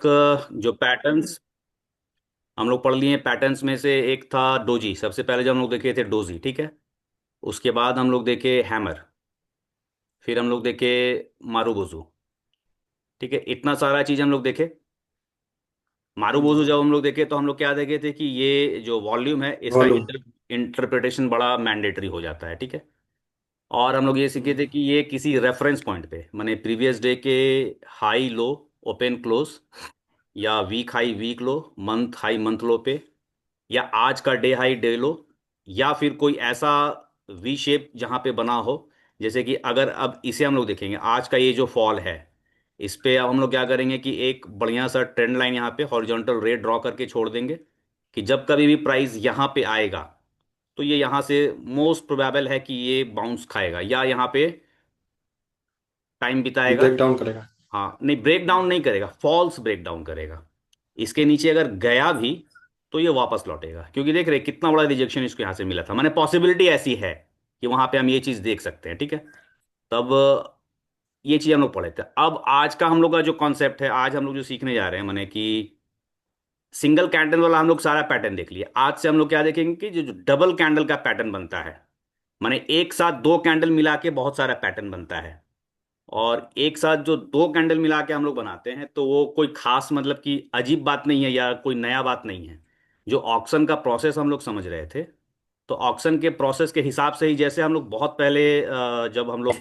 जो पैटर्न्स हम लोग पढ़ लिए पैटर्न्स में से एक था डोजी। सबसे पहले जब हम लोग देखे थे डोजी, ठीक है। उसके बाद हम लोग देखे हैमर। फिर हम लोग देखे मारूबोजू। ठीक है, इतना सारा चीज हम लोग देखे। मारूबोजू जब हम लोग देखे तो हम लोग क्या देखे थे कि ये जो वॉल्यूम है इसका वॉल्यूम। इंटरप्रिटेशन बड़ा मैंडेटरी हो जाता है, ठीक है। और हम लोग ये सीखे थे कि ये किसी रेफरेंस पॉइंट पे, माने प्रीवियस डे के हाई लो, ओपन क्लोज, या week high week low, month high month low पे, या आज का डे हाई डे लो, या फिर कोई ऐसा वी शेप जहां पे बना हो। जैसे कि अगर अब इसे हम लोग देखेंगे, आज का ये जो फॉल है, इस पे अब हम लोग क्या करेंगे कि एक बढ़िया सा ट्रेंड लाइन यहाँ पे हॉरिजॉन्टल रे ड्रॉ करके छोड़ देंगे कि जब कभी भी प्राइस यहाँ पे आएगा तो ये यहाँ से मोस्ट प्रोबेबल है कि ये बाउंस खाएगा या यहाँ पे टाइम बिताएगा। ब्रेक डाउन करेगा। हाँ, नहीं, ब्रेक डाउन नहीं करेगा, फॉल्स ब्रेक डाउन करेगा। इसके नीचे अगर गया भी तो ये वापस लौटेगा, क्योंकि देख रहे हैं कितना बड़ा रिजेक्शन इसको यहाँ से मिला था। माने पॉसिबिलिटी ऐसी है कि वहां पे हम ये चीज देख सकते हैं, ठीक है। तब ये चीज हम लोग पढ़े थे। अब आज का हम लोग का जो कॉन्सेप्ट है, आज हम लोग जो सीखने जा रहे हैं, माने कि सिंगल कैंडल वाला हम लोग सारा पैटर्न देख लिया। आज से हम लोग क्या देखेंगे कि जो डबल कैंडल का पैटर्न बनता है, माने एक साथ दो कैंडल मिला के बहुत सारा पैटर्न बनता है। और एक साथ जो दो कैंडल मिला के हम लोग बनाते हैं तो वो कोई खास मतलब कि अजीब बात नहीं है या कोई नया बात नहीं है। जो ऑक्शन का प्रोसेस हम लोग समझ रहे थे, तो ऑक्शन के प्रोसेस के हिसाब से ही, जैसे हम लोग बहुत पहले जब हम लोग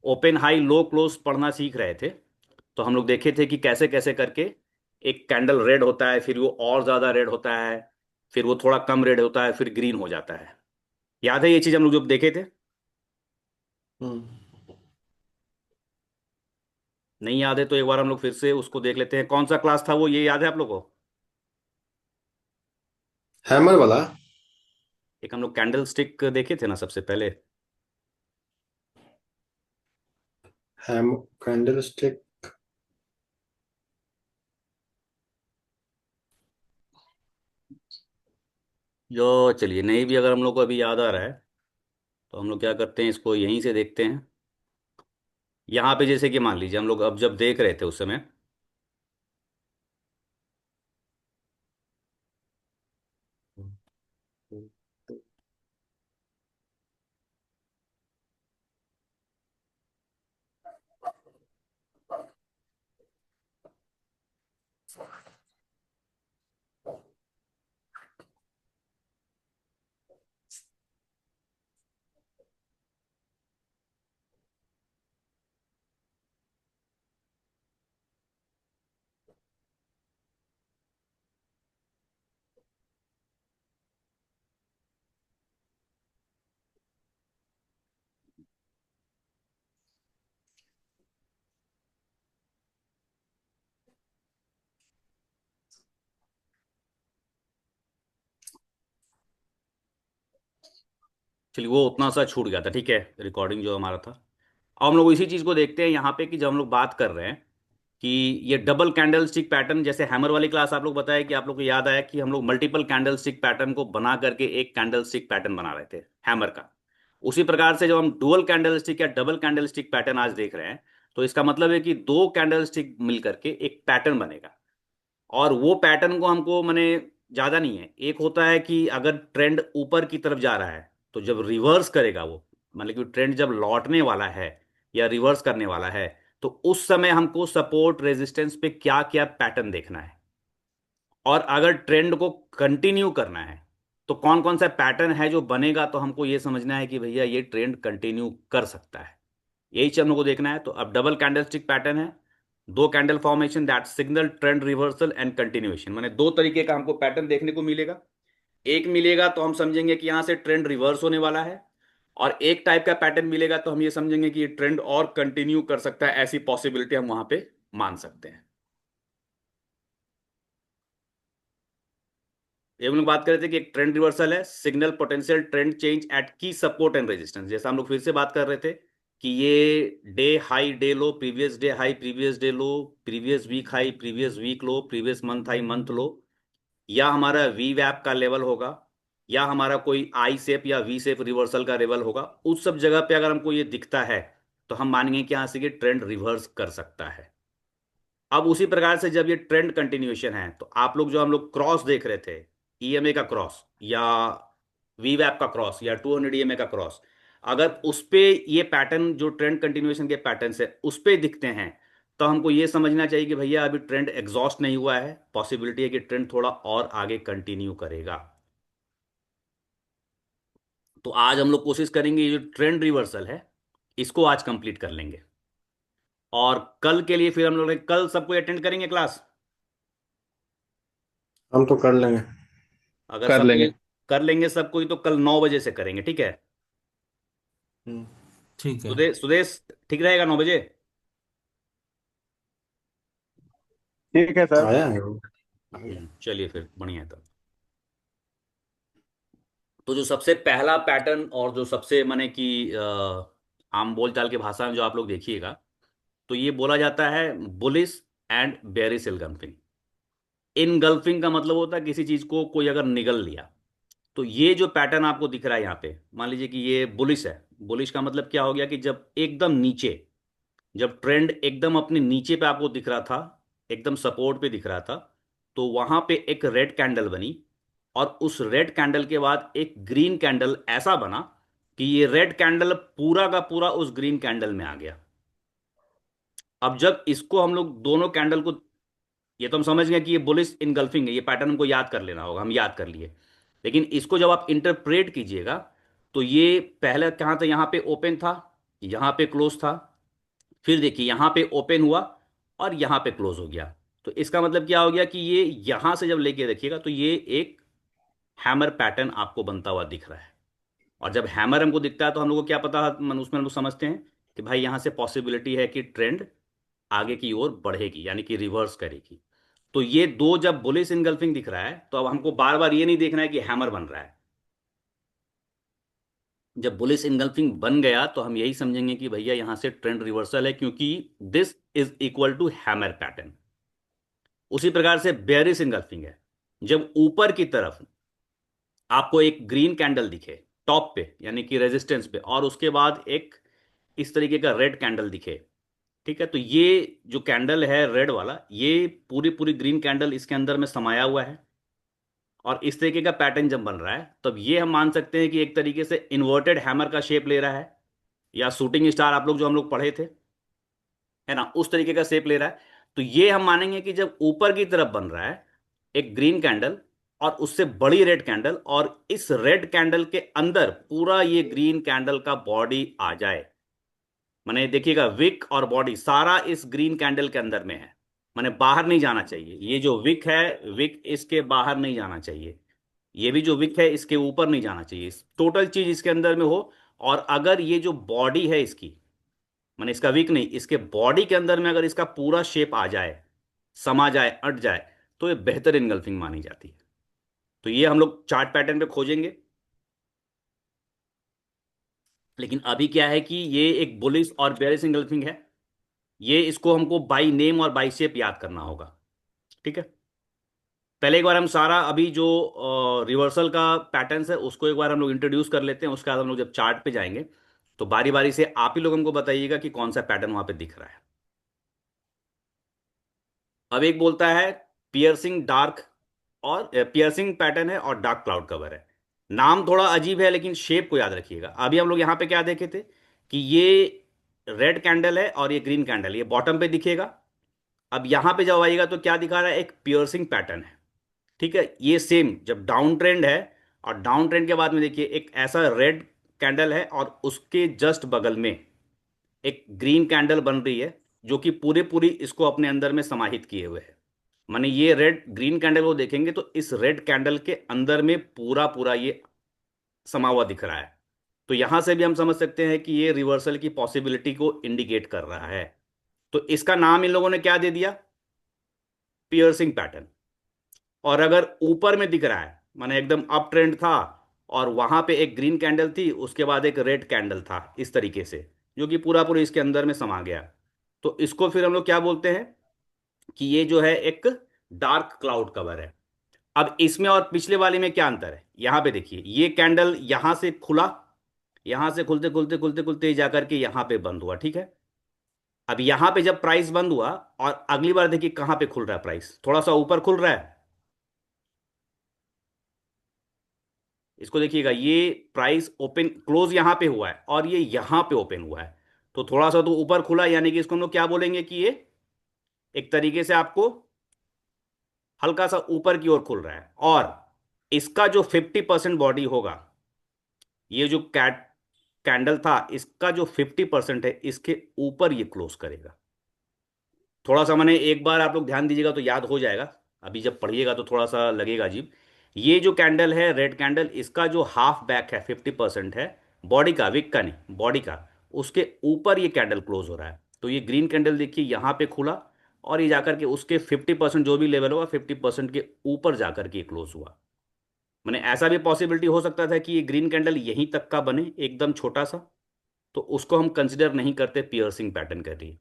ओपन हाई लो क्लोज पढ़ना सीख रहे थे, तो हम लोग देखे थे कि कैसे कैसे करके एक कैंडल रेड होता है, फिर वो और ज्यादा रेड होता है, फिर वो थोड़ा कम रेड होता है, फिर ग्रीन हो जाता है। याद है ये चीज हम लोग जब देखे थे? हम्म। नहीं याद है तो एक बार हम लोग फिर से उसको देख लेते हैं। कौन सा क्लास था वो, ये याद है आप लोग को? हैमर वाला। एक हम लोग कैंडल स्टिक देखे थे ना सबसे पहले। हैम कैंडल स्टिक। जो चलिए, नहीं भी अगर हम लोग को अभी याद आ रहा है तो हम लोग क्या करते हैं, इसको यहीं से देखते हैं। यहाँ पे जैसे कि मान लीजिए हम लोग अब जब देख रहे थे उस समय, चलिए वो उतना सा छूट गया था, ठीक है, रिकॉर्डिंग जो हमारा था। अब हम लोग इसी चीज़ को देखते हैं यहाँ पे कि जब हम लोग बात कर रहे हैं कि ये डबल कैंडल स्टिक पैटर्न, जैसे हैमर वाली क्लास आप लोग बताया कि आप लोग को याद आया कि हम लोग मल्टीपल कैंडल स्टिक पैटर्न को बना करके एक कैंडल स्टिक पैटर्न बना रहे थे हैमर का। उसी प्रकार से जब हम डुअल कैंडल स्टिक या डबल कैंडल स्टिक पैटर्न आज देख रहे हैं, तो इसका मतलब है कि दो कैंडल स्टिक मिल करके एक पैटर्न बनेगा। और वो पैटर्न को हमको मैंने, ज्यादा नहीं है, एक होता है कि अगर ट्रेंड ऊपर की तरफ जा रहा है तो जब रिवर्स करेगा वो, मतलब कि ट्रेंड जब लौटने वाला है या रिवर्स करने वाला है, तो उस समय हमको सपोर्ट रेजिस्टेंस पे क्या क्या पैटर्न देखना है। और अगर ट्रेंड को कंटिन्यू करना है तो कौन कौन सा पैटर्न है जो बनेगा, तो हमको ये समझना है कि भैया ये ट्रेंड कंटिन्यू कर सकता है। यही चीज हम लोग को देखना है। तो अब डबल कैंडलस्टिक पैटर्न है, दो candle formation that signal trend reversal and continuation, माने दो तरीके का हमको पैटर्न देखने को मिलेगा। एक मिलेगा तो हम समझेंगे कि यहां से ट्रेंड रिवर्स होने वाला है, और एक टाइप का पैटर्न मिलेगा तो हम ये समझेंगे कि ये ट्रेंड और कंटिन्यू कर सकता है, ऐसी पॉसिबिलिटी हम वहां पे मान सकते हैं। ये हम लोग बात कर रहे थे कि एक ट्रेंड रिवर्सल है, signal potential trend change at की सपोर्ट एंड रेजिस्टेंस। जैसा हम लोग फिर से बात कर रहे थे कि ये day high day low, previous day high previous day low, previous week high previous week low, previous month high month low, या हमारा वी वैप का लेवल होगा, या हमारा कोई आई शेप या वी शेप रिवर्सल का लेवल होगा। उस सब जगह पे अगर हमको ये दिखता है तो हम मानेंगे कि यहाँ से ये ट्रेंड रिवर्स कर सकता है। अब उसी प्रकार से जब ये ट्रेंड कंटिन्यूएशन है तो आप लोग जो हम लोग क्रॉस देख रहे थे, ईएमए का क्रॉस या वीवैप का क्रॉस या 200 ईएमए का क्रॉस, अगर उस पे ये पैटर्न जो ट्रेंड कंटिन्यूएशन के पैटर्न है उस पे दिखते हैं, तो हमको ये समझना चाहिए कि भैया अभी ट्रेंड एग्जॉस्ट नहीं हुआ है, पॉसिबिलिटी है कि ट्रेंड थोड़ा और आगे कंटिन्यू करेगा। तो आज हम लोग कोशिश करेंगे ये जो ट्रेंड रिवर्सल है इसको आज कंप्लीट कर लेंगे। और कल के लिए फिर हम लोग कल सबको अटेंड करेंगे क्लास। हम तो कर लेंगे। अगर कर सब कोई लेंगे। कर लेंगे सब कोई तो कल 9 बजे से करेंगे, ठीक है? हम्म, ठीक है। सुदेश सुदेश, ठीक रहेगा 9 बजे? ठीक है सर। आया है वो। आ गया। चलिए फिर बढ़िया है तब। तो जो सबसे पहला पैटर्न और जो सबसे माने कि आम बोलचाल की भाषा में जो आप लोग देखिएगा, तो ये बोला जाता है bullish and bearish engulfing. Engulfing का मतलब होता है किसी चीज को कोई अगर निगल लिया। तो ये जो पैटर्न आपको दिख रहा है यहाँ पे, मान लीजिए कि ये बुलिश है। बुलिश का मतलब क्या हो गया कि जब एकदम नीचे, जब ट्रेंड एकदम अपने नीचे पे आपको दिख रहा था, एकदम सपोर्ट पे दिख रहा था, तो वहां पे एक रेड कैंडल बनी, और उस रेड कैंडल के बाद एक ग्रीन कैंडल ऐसा बना कि ये रेड कैंडल पूरा का पूरा उस ग्रीन कैंडल में आ गया। अब जब इसको हम लोग दोनों कैंडल को, ये तो हम समझ गए कि ये बुलिश इनगल्फिंग है, ये पैटर्न हमको याद कर लेना होगा, हम याद कर लिए। लेकिन इसको जब आप इंटरप्रेट कीजिएगा, तो ये पहले कहाँ था, यहाँ पे ओपन था, यहाँ पे क्लोज था, फिर देखिए यहाँ पे ओपन हुआ और यहाँ पे क्लोज हो गया। तो इसका मतलब क्या हो गया कि ये यहाँ से जब लेके देखिएगा तो ये एक हैमर पैटर्न आपको बनता हुआ दिख रहा है। और जब हैमर हमको दिखता है तो हम लोग को क्या पता, उसमें हम लोग समझते हैं कि भाई यहाँ से पॉसिबिलिटी है कि ट्रेंड आगे की ओर बढ़ेगी, यानी कि रिवर्स करेगी। तो ये दो जब बुलिश इनगल्फिंग दिख रहा है तो अब हमको बार बार ये नहीं देखना है कि हैमर बन रहा है। जब बुलिश इनगल्फिंग बन गया तो हम यही समझेंगे कि भैया यहां से ट्रेंड रिवर्सल है, क्योंकि this is equal to hammer pattern. उसी प्रकार से बेयरिश इनगल्फिंग है, जब ऊपर की तरफ आपको एक ग्रीन कैंडल दिखे टॉप पे, यानी कि रेजिस्टेंस पे, और उसके बाद एक इस तरीके का रेड कैंडल दिखे, ठीक है? तो ये जो कैंडल है रेड वाला, ये पूरी पूरी ग्रीन कैंडल इसके अंदर में समाया हुआ है, और इस तरीके का पैटर्न जब बन रहा है तब ये हम मान सकते हैं कि एक तरीके से इन्वर्टेड हैमर का शेप ले रहा है, या शूटिंग स्टार आप लोग जो हम लोग पढ़े थे, है ना, उस तरीके का शेप ले रहा है। तो ये हम मानेंगे कि जब ऊपर की तरफ बन रहा है एक ग्रीन कैंडल और उससे बड़ी रेड कैंडल, और इस रेड कैंडल के अंदर पूरा ये ग्रीन कैंडल का बॉडी आ जाए, माने देखिएगा विक और बॉडी सारा इस ग्रीन कैंडल के अंदर में है, माने बाहर नहीं जाना चाहिए। ये जो विक है, विक इसके बाहर नहीं जाना चाहिए, ये भी जो विक है इसके ऊपर नहीं जाना चाहिए, टोटल चीज इसके अंदर में हो। और अगर ये जो बॉडी है इसकी, माने इसका विक नहीं, इसके बॉडी के अंदर में अगर इसका पूरा शेप आ जाए, समा जाए, अट जाए, तो ये बेहतर इनगल्फिंग मानी जाती है। तो ये हम लोग चार्ट पैटर्न पे खोजेंगे। लेकिन अभी क्या है कि ये एक बुलिश और बेयरिश इनगल्फिंग है, ये इसको हमको बाई नेम और बाई शेप याद करना होगा, ठीक है? पहले एक बार हम सारा अभी जो रिवर्सल का पैटर्न्स है उसको एक बार हम लोग इंट्रोड्यूस कर लेते हैं, उसके बाद हम लोग जब चार्ट पे जाएंगे तो बारी बारी से आप ही लोग हमको बताइएगा कि कौन सा पैटर्न वहां पे दिख रहा है। अब एक बोलता है पियर्सिंग डार्क, और पियर्सिंग पैटर्न है और डार्क क्लाउड कवर है। नाम थोड़ा अजीब है लेकिन शेप को याद रखिएगा। अभी हम लोग यहाँ पे क्या देखे थे कि ये रेड कैंडल है और ये ग्रीन कैंडल, ये बॉटम पे दिखेगा। अब यहाँ पे जब आइएगा तो क्या दिखा रहा है, एक पियर्सिंग पैटर्न है, ठीक है? ये सेम जब डाउन ट्रेंड है, और डाउन ट्रेंड के बाद में देखिए एक ऐसा रेड कैंडल है और उसके जस्ट बगल में एक ग्रीन कैंडल बन रही है, जो कि पूरे पूरी इसको अपने अंदर में समाहित किए हुए है। माने ये रेड ग्रीन कैंडल को देखेंगे तो इस रेड कैंडल के अंदर में पूरा पूरा ये समा हुआ दिख रहा है। तो यहां से भी हम समझ सकते हैं कि ये रिवर्सल की पॉसिबिलिटी को इंडिकेट कर रहा है। तो इसका नाम इन लोगों ने क्या दे दिया, पियर्सिंग पैटर्न। और अगर ऊपर में दिख रहा है, माने एकदम अप ट्रेंड था और वहां पे एक ग्रीन कैंडल थी, उसके बाद एक रेड कैंडल था इस तरीके से, जो कि पूरा पूरा इसके अंदर में समा गया, तो इसको फिर हम लोग क्या बोलते हैं कि ये जो है एक डार्क क्लाउड कवर है। अब इसमें और पिछले वाले में क्या अंतर है, यहां पे देखिए ये कैंडल यहां से खुला, यहां से खुलते खुलते खुलते खुलते जाकर के यहां पे बंद हुआ, ठीक है? अब यहां पे जब प्राइस बंद हुआ और अगली बार देखिए कहां पे खुल रहा है, प्राइस थोड़ा सा ऊपर खुल रहा है। इसको देखिएगा, ये प्राइस ओपन क्लोज यहां पे हुआ है और ये यहां पे ओपन हुआ है, तो थोड़ा सा तो ऊपर खुला, यानी कि इसको हम लोग क्या बोलेंगे कि ये एक तरीके से आपको हल्का सा ऊपर की ओर खुल रहा है। और इसका जो 50% बॉडी होगा, ये जो कैंडल था इसका जो 50% है, इसके ऊपर ये क्लोज करेगा। थोड़ा सा मैंने एक बार आप लोग ध्यान दीजिएगा तो याद हो जाएगा, अभी जब पढ़िएगा तो थोड़ा सा लगेगा अजीब। ये जो कैंडल है रेड कैंडल, इसका जो हाफ बैक है 50% है बॉडी का, विक का नहीं बॉडी का, उसके ऊपर ये कैंडल क्लोज हो रहा है। तो ये ग्रीन कैंडल देखिए यहाँ पे खुला और ये जाकर के उसके 50% जो भी लेवल होगा 50% के ऊपर जाकर के क्लोज हुआ। मैंने ऐसा भी पॉसिबिलिटी हो सकता था कि ये ग्रीन कैंडल यहीं तक का बने एकदम छोटा सा, तो उसको हम कंसिडर नहीं करते पियर्सिंग पैटर्न कर रही।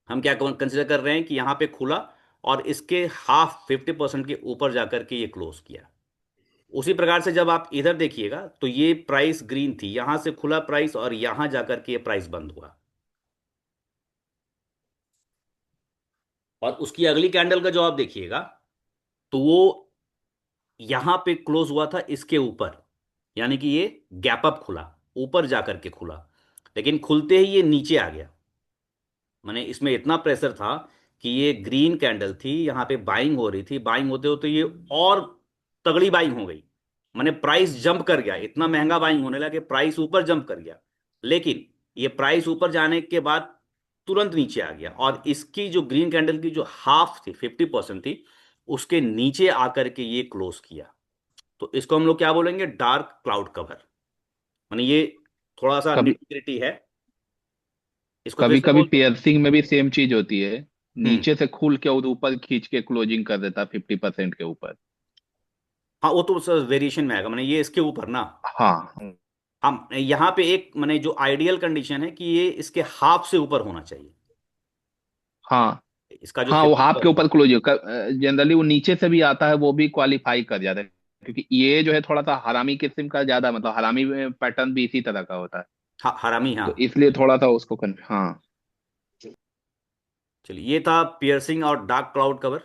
हम क्या कंसिडर कर रहे हैं कि यहाँ पे खुला और इसके हाफ 50% के ऊपर जाकर के ये क्लोज किया। उसी प्रकार से जब आप इधर देखिएगा तो ये प्राइस ग्रीन थी, यहां से खुला प्राइस और यहां जाकर के ये प्राइस बंद हुआ, और उसकी अगली कैंडल का जो आप देखिएगा तो वो यहां पे क्लोज हुआ था इसके ऊपर, यानी कि ये गैप अप खुला, ऊपर जाकर के खुला, लेकिन खुलते ही ये नीचे आ गया। मैंने इसमें इतना प्रेशर था कि ये ग्रीन कैंडल थी, यहाँ पे बाइंग हो रही थी, बाइंग होते होते ये और तगड़ी बाइंग हो गई। मैंने प्राइस जंप कर गया, इतना महंगा बाइंग होने लगा कि प्राइस ऊपर जंप कर गया। लेकिन ये प्राइस ऊपर जाने के बाद तुरंत नीचे आ गया, और इसकी जो ग्रीन कैंडल की जो हाफ थी 50% थी, उसके नीचे आकर के ये क्लोज किया। तो इसको हम लोग क्या बोलेंगे, डार्क क्लाउड कवर। माने ये थोड़ा सा कभी निटी है, इसको फिर कभी से कभी बोल दो। पियर्सिंग में भी सेम चीज होती है। हम्म। नीचे से खुल के और ऊपर खींच के क्लोजिंग कर देता 50% के ऊपर। हाँ वो तो सर वेरिएशन में आएगा, मैंने ये इसके ऊपर ना। हाँ हम यहाँ पे एक मैंने जो आइडियल कंडीशन है कि ये इसके हाफ से ऊपर होना चाहिए, हाँ इसका जो हाँ, वो हाफ के 50%। ऊपर क्लोज जनरली वो नीचे से भी आता है, वो भी क्वालिफाई कर जाता है। क्योंकि ये जो है थोड़ा सा हरामी किस्म का, ज्यादा मतलब हरामी पैटर्न भी इसी तरह का होता है। हाँ हरामी, हाँ। तो इसलिए थोड़ा सा उसको हाँ। चलिए, ये था पियर्सिंग और डार्क क्लाउड कवर।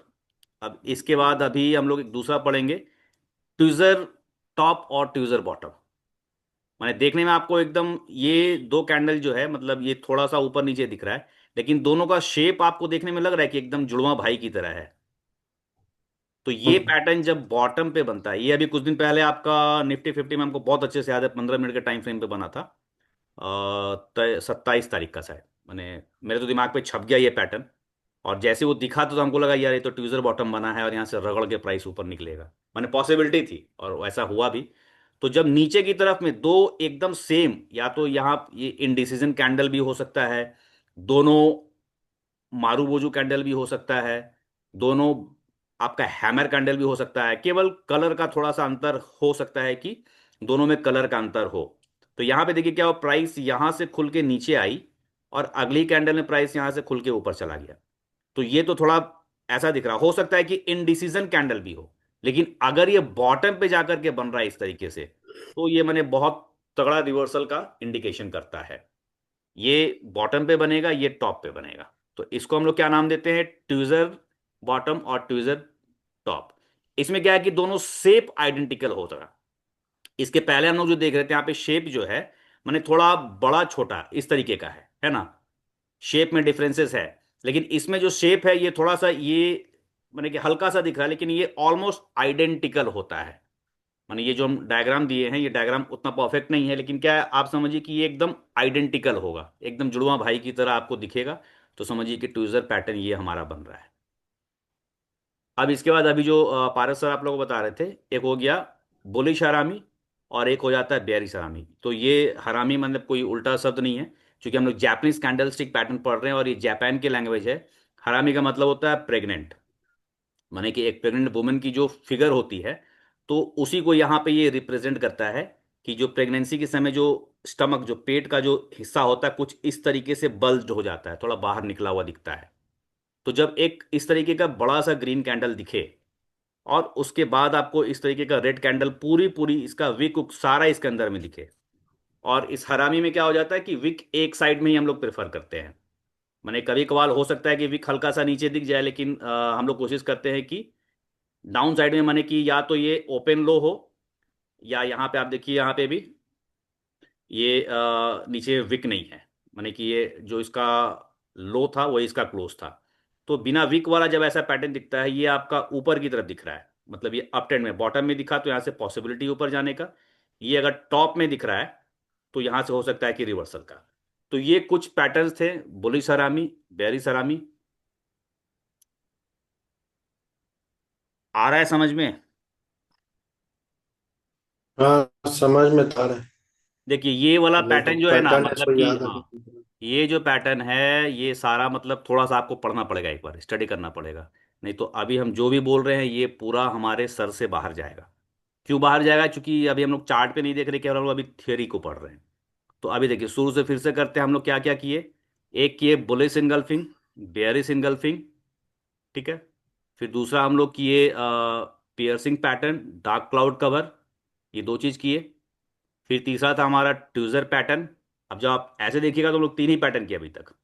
अब इसके बाद अभी हम लोग एक दूसरा पढ़ेंगे, ट्यूजर टॉप और ट्यूजर बॉटम। मैंने देखने में आपको एकदम ये दो कैंडल जो है, मतलब ये थोड़ा सा ऊपर नीचे दिख रहा है, लेकिन दोनों का शेप आपको देखने में लग रहा है कि एकदम जुड़वा भाई की तरह है। तो ये पैटर्न जब बॉटम पे बनता है, ये अभी कुछ दिन पहले आपका निफ्टी 50 में हमको बहुत अच्छे से याद है, 15 मिनट के टाइम फ्रेम पे बना था, 27 तारीख का शायद। मैंने मेरे तो दिमाग पे छप गया ये पैटर्न, और जैसे वो दिखा तो हमको लगा यार ये तो ट्यूजर बॉटम बना है और यहाँ से रगड़ के प्राइस ऊपर निकलेगा। मैंने पॉसिबिलिटी थी और वैसा हुआ भी। तो जब नीचे की तरफ में दो एकदम सेम, या तो यहाँ ये इनडिसीजन कैंडल भी हो सकता है, दोनों मारूबोजू कैंडल भी हो सकता है, दोनों आपका हैमर कैंडल भी हो सकता है, केवल कलर का थोड़ा सा अंतर हो सकता है कि दोनों में कलर का अंतर हो। तो यहाँ पे देखिए क्या हो, प्राइस यहाँ से खुल के नीचे आई और अगली कैंडल में प्राइस यहाँ से खुल के ऊपर चला गया। तो ये तो थोड़ा ऐसा दिख रहा, हो सकता है कि इनडिसीजन कैंडल भी हो, लेकिन अगर ये बॉटम पे जाकर के बन रहा है इस तरीके से, तो ये मैंने बहुत तगड़ा रिवर्सल का इंडिकेशन करता है। ये बॉटम पे बनेगा, ये टॉप पे बनेगा, तो इसको हम लोग क्या नाम देते हैं, ट्यूजर बॉटम और ट्यूजर टॉप। इसमें क्या है कि दोनों शेप आइडेंटिकल होता है। इसके पहले हम लोग जो देख रहे थे यहाँ पे शेप जो है, मैंने थोड़ा बड़ा छोटा इस तरीके का है ना, शेप में डिफरेंसेस है। लेकिन इसमें जो शेप है ये थोड़ा सा ये मैंने कि हल्का सा दिख रहा है, लेकिन ये ऑलमोस्ट आइडेंटिकल होता है। माने ये जो हम डायग्राम दिए हैं, ये डायग्राम उतना परफेक्ट नहीं है, लेकिन क्या है आप समझिए कि ये एकदम आइडेंटिकल होगा, एकदम जुड़वा भाई की तरह आपको दिखेगा। तो समझिए कि ट्यूजर पैटर्न ये हमारा बन रहा है। अब इसके बाद अभी जो पारस सर आप लोग को बता रहे थे, एक हो गया बुलिश हरामी और एक हो जाता है बेयरिश हरामी। तो ये हरामी मतलब कोई उल्टा शब्द नहीं है, क्योंकि हम लोग जापानीज कैंडल स्टिक पैटर्न पढ़ रहे हैं और ये जापान की लैंग्वेज है। हरामी का मतलब होता है प्रेग्नेंट, माने कि एक प्रेग्नेंट वुमेन की जो फिगर होती है, तो उसी को यहाँ पे ये रिप्रेजेंट करता है कि जो प्रेगनेंसी के समय जो स्टमक, जो पेट का जो हिस्सा होता है, कुछ इस तरीके से बल्ज हो जाता है, थोड़ा बाहर निकला हुआ दिखता है। तो जब एक इस तरीके का बड़ा सा ग्रीन कैंडल दिखे और उसके बाद आपको इस तरीके का रेड कैंडल पूरी पूरी इसका विक उक सारा इसके अंदर में दिखे, और इस हरामी में क्या हो जाता है कि विक एक साइड में ही हम लोग प्रेफर करते हैं। मैंने कभी कभार हो सकता है कि विक हल्का सा नीचे दिख जाए, लेकिन हम लोग कोशिश करते हैं कि डाउन साइड में, माने कि या तो ये ओपन लो हो, या यहाँ पे आप देखिए यहाँ पे भी ये नीचे विक नहीं है, माने कि ये जो इसका लो था वही इसका क्लोज था। तो बिना विक वाला जब ऐसा पैटर्न दिखता है, ये आपका ऊपर की तरफ दिख रहा है, मतलब ये अप ट्रेंड में, बॉटम में दिखा तो यहाँ से पॉसिबिलिटी ऊपर जाने का। ये अगर टॉप में दिख रहा है तो यहाँ से हो सकता है कि रिवर्सल का। तो ये कुछ पैटर्न्स थे, बुलिश हरामी, बेरिश हरामी। आ रहा है समझ में? हाँ समझ में तो आ रहा है। देखिए ये वाला ये तो पैटर्न जो है ना, पैटर्न मतलब इसको कि याद है। हाँ, ये जो पैटर्न है, ये सारा मतलब थोड़ा सा आपको पढ़ना पड़ेगा, एक बार स्टडी करना पड़ेगा। नहीं तो अभी हम जो भी बोल रहे हैं ये पूरा हमारे सर से बाहर जाएगा। क्यों बाहर जाएगा? क्योंकि अभी हम लोग चार्ट पे नहीं देख रहे, केवल हम लोग अभी थियोरी को पढ़ रहे हैं। तो अभी देखिए शुरू से फिर से करते हैं हम लोग क्या क्या किए। एक किए बुलिश इनगल्फिंग, बेयरिश इनगल्फिंग, ठीक है। फिर दूसरा हम लोग किए piercing pattern, dark cloud cover, ये दो चीज़ किए। फिर तीसरा था हमारा ट्यूजर पैटर्न। अब जब आप ऐसे देखिएगा तो हम लोग तीन ही पैटर्न किए अभी तक।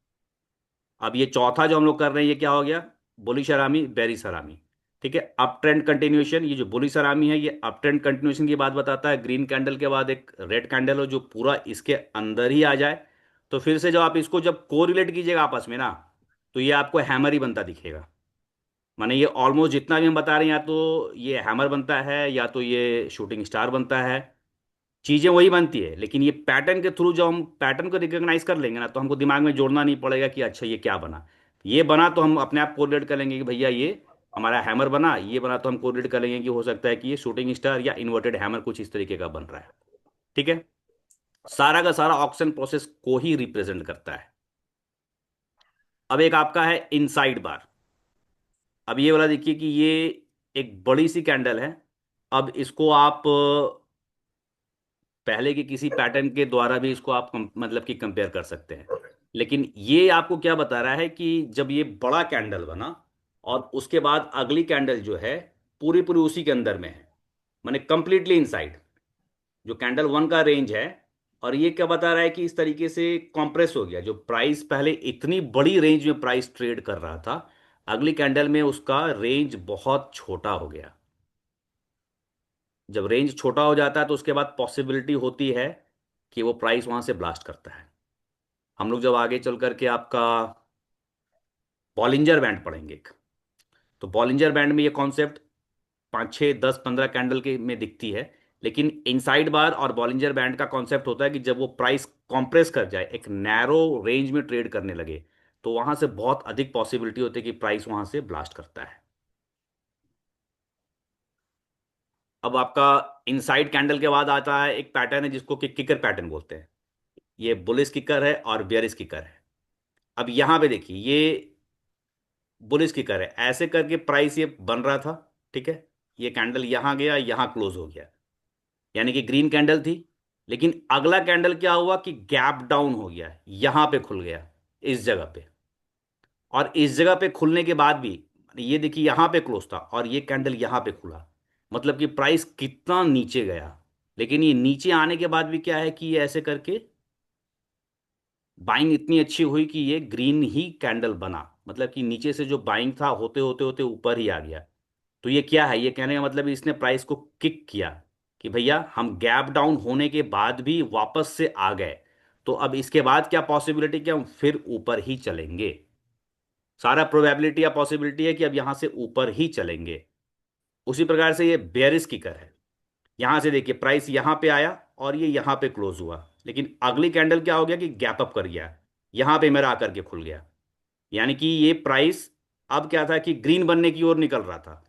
अब ये चौथा जो हम लोग कर रहे हैं ये क्या हो गया? बुलिश हरामी, बेरिश हरामी, ठीक है। अप ट्रेंड कंटिन्यूएशन, ये जो बुलिश हरामी है ये अप ट्रेंड कंटिन्यूएशन की बात बताता है। ग्रीन कैंडल के बाद एक रेड कैंडल हो जो पूरा इसके अंदर ही आ जाए, तो फिर से जब आप इसको जब कोरिलेट कीजिएगा आपस में ना, तो ये आपको हैमर ही बनता दिखेगा। माने ये ऑलमोस्ट जितना भी हम बता रहे हैं, या तो ये हैमर बनता है या तो ये शूटिंग स्टार बनता है, चीजें वही बनती है। लेकिन ये पैटर्न के थ्रू जब हम पैटर्न को रिकॉग्नाइज कर लेंगे ना, तो हमको दिमाग में जोड़ना नहीं पड़ेगा कि अच्छा ये क्या बना। ये बना तो हम अपने आप कोरिलेट कर लेंगे कि भैया ये हमारा हैमर बना, ये बना तो हम कोरिलेट कर लेंगे कि हो सकता है कि ये शूटिंग स्टार या इन्वर्टेड हैमर कुछ इस तरीके का बन रहा है, ठीक है। सारा का सारा ऑक्शन प्रोसेस को ही रिप्रेजेंट करता है। अब एक आपका है इनसाइड बार। अब ये वाला देखिए कि ये एक बड़ी सी कैंडल है। अब इसको आप पहले के किसी पैटर्न के द्वारा भी इसको आप मतलब कि कंपेयर कर सकते हैं। लेकिन ये आपको क्या बता रहा है कि जब ये बड़ा कैंडल बना और उसके बाद अगली कैंडल जो है पूरी पूरी उसी के अंदर में है, माने कंप्लीटली इनसाइड जो कैंडल वन का रेंज है। और ये क्या बता रहा है कि इस तरीके से कॉम्प्रेस हो गया, जो प्राइस पहले इतनी बड़ी रेंज में प्राइस ट्रेड कर रहा था, अगली कैंडल में उसका रेंज बहुत छोटा हो गया। जब रेंज छोटा हो जाता है तो उसके बाद पॉसिबिलिटी होती है कि वो प्राइस वहां से ब्लास्ट करता है। हम लोग जब आगे चल करके आपका बॉलिंजर बैंड पढ़ेंगे एक, तो बॉलिंजर बैंड में ये कॉन्सेप्ट 5 6 10 15 कैंडल के में दिखती है। लेकिन इनसाइड बार और बॉलिंजर बैंड का कॉन्सेप्ट होता है कि जब वो प्राइस कॉम्प्रेस कर जाए, एक नैरो रेंज में ट्रेड करने लगे, तो वहां से बहुत अधिक पॉसिबिलिटी होती है कि प्राइस वहां से ब्लास्ट करता है। अब आपका इनसाइड कैंडल के बाद आता है एक पैटर्न है जिसको कि किकर पैटर्न बोलते हैं। ये बुलिश किकर है और बियरिश किकर है। अब यहां पे देखिए ये बुलिश किकर है, ऐसे करके प्राइस ये बन रहा था, ठीक है। ये कैंडल यहां गया, यहां क्लोज हो गया, यानी कि ग्रीन कैंडल थी। लेकिन अगला कैंडल क्या हुआ कि गैप डाउन हो गया, यहां पे खुल गया, इस जगह पे। और इस जगह पे खुलने के बाद भी ये देखिए यहां पे क्लोज था और ये कैंडल यहां पे खुला, मतलब कि प्राइस कितना नीचे गया। लेकिन ये नीचे आने के बाद भी क्या है कि ये ऐसे करके बाइंग इतनी अच्छी हुई कि ये ग्रीन ही कैंडल बना, मतलब कि नीचे से जो बाइंग था होते होते होते ऊपर ही आ गया। तो ये क्या है? ये कहने का मतलब इसने प्राइस को किक किया कि भैया हम गैप डाउन होने के बाद भी वापस से आ गए। तो अब इसके बाद क्या पॉसिबिलिटी, क्या हम फिर ऊपर ही चलेंगे? सारा प्रोबेबिलिटी या पॉसिबिलिटी है कि अब यहां से ऊपर ही चलेंगे। उसी प्रकार से ये बेयरिश किकर है। यहां से देखिए प्राइस यहां पे आया और ये यहां पे क्लोज हुआ, लेकिन अगली कैंडल क्या हो गया कि गैप अप कर गया, यहां पे मेरा आकर के खुल गया। यानी कि ये प्राइस अब क्या था कि ग्रीन बनने की ओर निकल रहा था,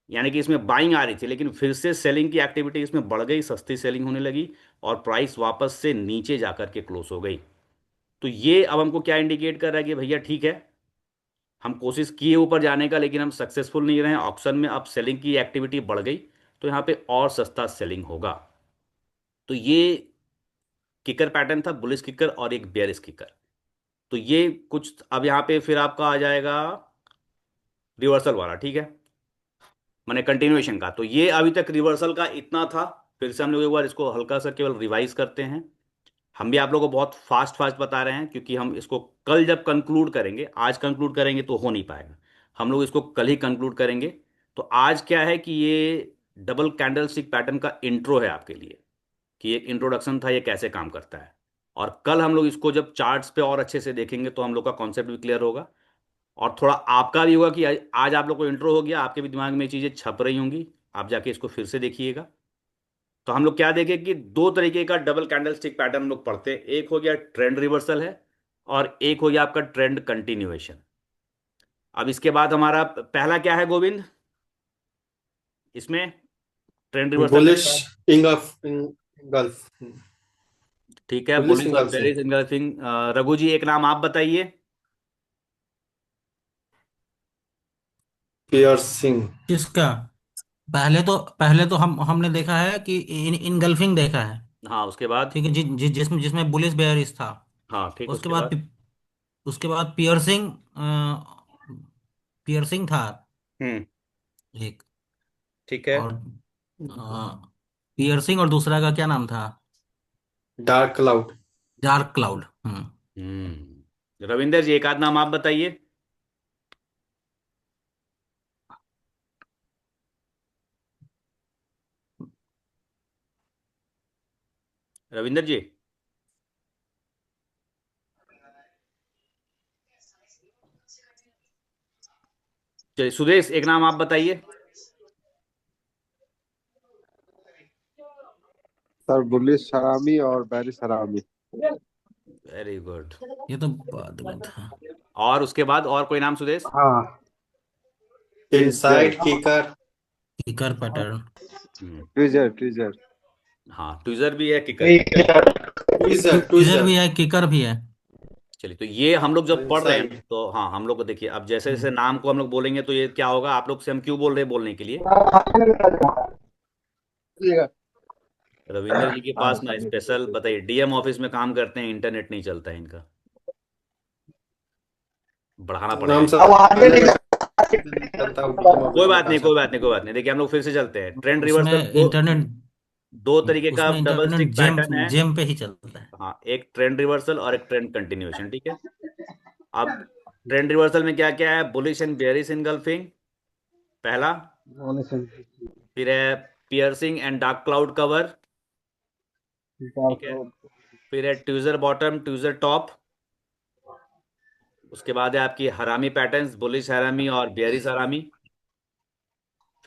यानी कि इसमें बाइंग आ रही थी, लेकिन फिर से सेलिंग की एक्टिविटी इसमें बढ़ गई, सस्ती सेलिंग होने लगी और प्राइस वापस से नीचे जाकर के क्लोज हो गई। तो ये अब हमको क्या इंडिकेट कर रहा है कि भैया ठीक है, हम कोशिश किए ऊपर जाने का लेकिन हम सक्सेसफुल नहीं रहे, ऑप्शन में अब सेलिंग की एक्टिविटी बढ़ गई, तो यहाँ पे और सस्ता सेलिंग होगा। तो ये किकर पैटर्न था, बुलिश किकर और एक बेयरिश किकर। तो ये कुछ अब यहाँ पे फिर आपका आ जाएगा रिवर्सल वाला, ठीक है, मैंने कंटिन्यूएशन का। तो ये अभी तक रिवर्सल का इतना था। फिर से हम लोग एक बार इसको हल्का सा केवल रिवाइज करते हैं। हम भी आप लोगों को बहुत फास्ट फास्ट बता रहे हैं, क्योंकि हम इसको कल जब कंक्लूड करेंगे, आज कंक्लूड करेंगे तो हो नहीं पाएगा। हम लोग इसको कल ही कंक्लूड करेंगे। तो आज क्या है कि ये डबल कैंडल स्टिक पैटर्न का इंट्रो है आपके लिए, कि एक इंट्रोडक्शन था ये कैसे काम करता है। और कल हम लोग इसको जब चार्ट्स पे और अच्छे से देखेंगे तो हम लोग का कॉन्सेप्ट भी क्लियर होगा, और थोड़ा आपका भी होगा कि आज आप लोग को इंट्रो हो गया, आपके भी दिमाग में ये चीज़ें छप रही होंगी, आप जाके इसको फिर से देखिएगा। तो हम लोग क्या देखें कि दो तरीके का डबल कैंडल स्टिक पैटर्न हम लोग पढ़ते हैं। एक हो गया ट्रेंड रिवर्सल है, और एक हो गया आपका ट्रेंड कंटिन्यूएशन। अब इसके बाद हमारा पहला क्या है गोविंद, इसमें ट्रेंड रिवर्सल में? बुलिश इंगल्फ ठीक है, बुलिश बुलिश और इंगल्फिंग बेरिश इनगल्फिंग। रघु जी एक नाम आप बताइए। पियर्सिंग। किसका? पहले तो हमने देखा है कि इनगल्फिंग देखा है। हाँ, उसके बाद? ठीक है, जिसमें जिसमें बुलिस बेयरिश था। हाँ ठीक, उसके उसके बाद बाद? उसके बाद पियर्सिंग, पियर्सिंग था हम्म। एक। ठीक है। और पियर्सिंग, और दूसरा का क्या नाम था? Dark cloud. Dark cloud. हम्म। रविंदर जी एक आध नाम आप बताइए। रविंदर जी। चलिए सुदेश एक नाम आप बताइए। सर बुलिस हरामी और बैरिस हरामी। Very good. ये तो बाद में था। और उसके बाद और कोई नाम सुदेश? हाँ। Tweezer. Inside kicker. Kicker pattern. हम्म। ट्विजर। हाँ, ट्विजर भी है, किकर भी है। ट्विजर ट्विजर ट्विजर भी है, किकर भी है। चलिए, तो ये हम लोग और जब पढ़ रहे हैं इनसाइड। तो हाँ, हम लोग को देखिए, अब जैसे जैसे हम्म। नाम को हम लोग बोलेंगे तो ये क्या होगा, आप लोग से हम क्यों बोल रहे हैं बोलने के लिए। रविंदर जी के पास ना स्पेशल बताइए, डीएम ऑफिस में काम करते हैं, इंटरनेट नहीं चलता है इनका, बढ़ाना पड़ेगा नाम इनको। सब नहीं चलता, डीएम कोई ऑफिस में बात कहाँ नहीं, कोई चलता बात नहीं, कोई बात नहीं। देखिए हम लोग फिर से चलते हैं। ट्रेंड रिवर्सल उसमें दो, इंटरनेट दो तरीके का उसमें double internet stick gem pattern है। जेम पे ही चलता है। हाँ, एक ट्रेंड रिवर्सल और एक ट्रेंड कंटिन्यूएशन, ठीक है। अब ट्रेंड रिवर्सल में क्या क्या है, बुलिश एंड बेयरिश इनगल्फिंग पहला। फिर है piercing and dark cloud cover, ठीक है। फिर है ट्यूजर बॉटम ट्यूजर टॉप। उसके बाद है आपकी हरामी पैटर्न्स, बुलिश हरामी और बेयरिश हरामी।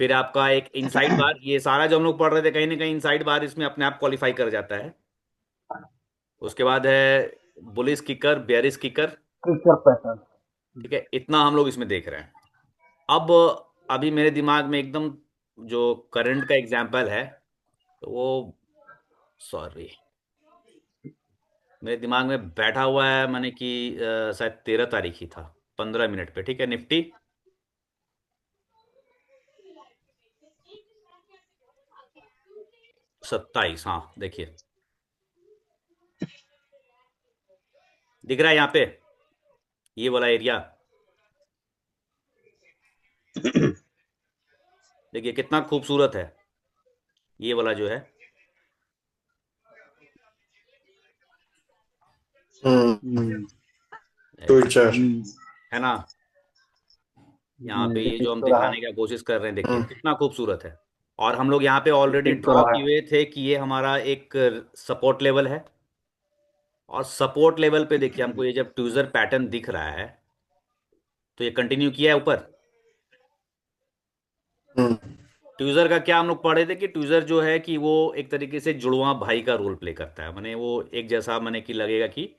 फिर आपका एक इनसाइड बार, ये सारा जो हम लोग पढ़ रहे थे कहीं ना कहीं इनसाइड बार इसमें अपने आप क्वालिफाई कर जाता है। उसके बाद है बुलिश किकर बेयरिश किकर, ठीक है। इतना हम लोग इसमें देख रहे हैं। अब अभी मेरे दिमाग में एकदम जो करंट का एग्जाम्पल है, तो वो, सॉरी, मेरे दिमाग में बैठा हुआ है, मैंने कि शायद 13 तारीख ही था, 15 मिनट पे, ठीक है। निफ्टी 27, हाँ देखिए, दिख रहा है यहाँ पे ये वाला एरिया, देखिए कितना खूबसूरत है ये वाला जो है। ट्विटर। है ना, यहाँ पे ये जो हम दिखाने का कोशिश कर रहे हैं, देखिए कितना खूबसूरत है। और हम लोग यहाँ पे ऑलरेडी ड्रॉ किए हुए थे कि ये हमारा एक सपोर्ट लेवल है। और सपोर्ट लेवल पे देखिए हमको ये जब ट्यूजर पैटर्न दिख रहा है, तो ये कंटिन्यू किया है ऊपर। ट्यूजर का क्या हम लोग पढ़े थे कि ट्यूजर जो है कि वो एक तरीके से जुड़वा भाई का रोल प्ले करता है, माने वो एक जैसा, माने कि लगेगा कि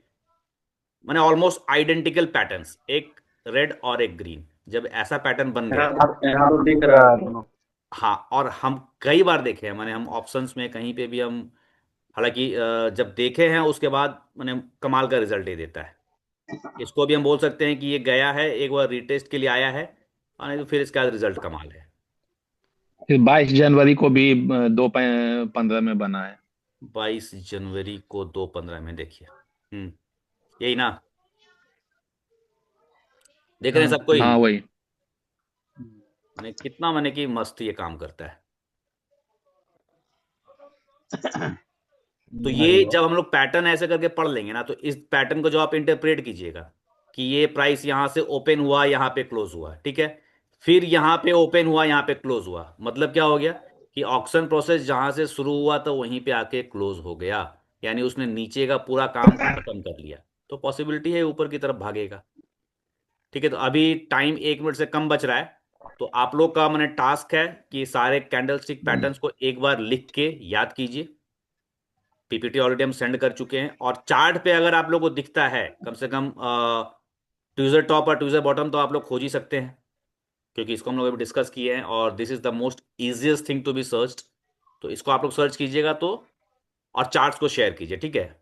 माने ऑलमोस्ट आइडेंटिकल पैटर्न्स, एक रेड और एक ग्रीन, जब ऐसा पैटर्न बन गया। यहाँ तो दिख रहा है दोनों। हाँ, और हम कई बार देखे हैं, माने हम ऑप्शंस में कहीं पे भी हम, हालांकि जब देखे हैं उसके बाद माने कमाल का रिजल्ट दे देता है। इसको भी हम बोल सकते हैं कि ये गया है, एक बार रीटेस्ट के लिए आया है, और नहीं तो फिर इसका रिजल्ट कमाल है। फिर 22 जनवरी को भी 2:15 में बना है। 22 जनवरी को 2:15 में देखिए। यही ना, देख रहे हैं हाँ। सब कोई? हाँ वही। माने कितना, माने कि मस्त ये काम करता है। तो हाँ ये जी। जब हम लोग पैटर्न ऐसे करके पढ़ लेंगे ना, तो इस पैटर्न को जो आप इंटरप्रेट कीजिएगा कि ये प्राइस यहां से ओपन हुआ, यहां पे क्लोज हुआ, ठीक है, फिर यहां पे ओपन हुआ, यहां पे क्लोज हुआ, मतलब क्या हो गया कि ऑक्शन प्रोसेस जहां से शुरू हुआ तो वहीं पे आके क्लोज हो गया, यानी उसने नीचे का पूरा काम खत्म कर लिया। तो पॉसिबिलिटी है ऊपर की तरफ भागेगा। ठीक है, तो अभी टाइम 1 मिनट से कम बच रहा है। तो आप लोग का मैंने टास्क है कि सारे कैंडलस्टिक पैटर्न्स को एक बार लिख के याद कीजिए। पीपीटी ऑलरेडी हम सेंड कर चुके हैं, और चार्ट पे अगर आप लोग को दिखता है कम से कम ट्यूजर टॉप और ट्यूजर बॉटम, तो आप लोग खोज ही सकते हैं, क्योंकि इसको हम लोग अभी डिस्कस किए हैं और this is the most easiest thing to be searched. तो इसको आप लोग सर्च कीजिएगा तो, और चार्ट्स को शेयर कीजिए, ठीक है।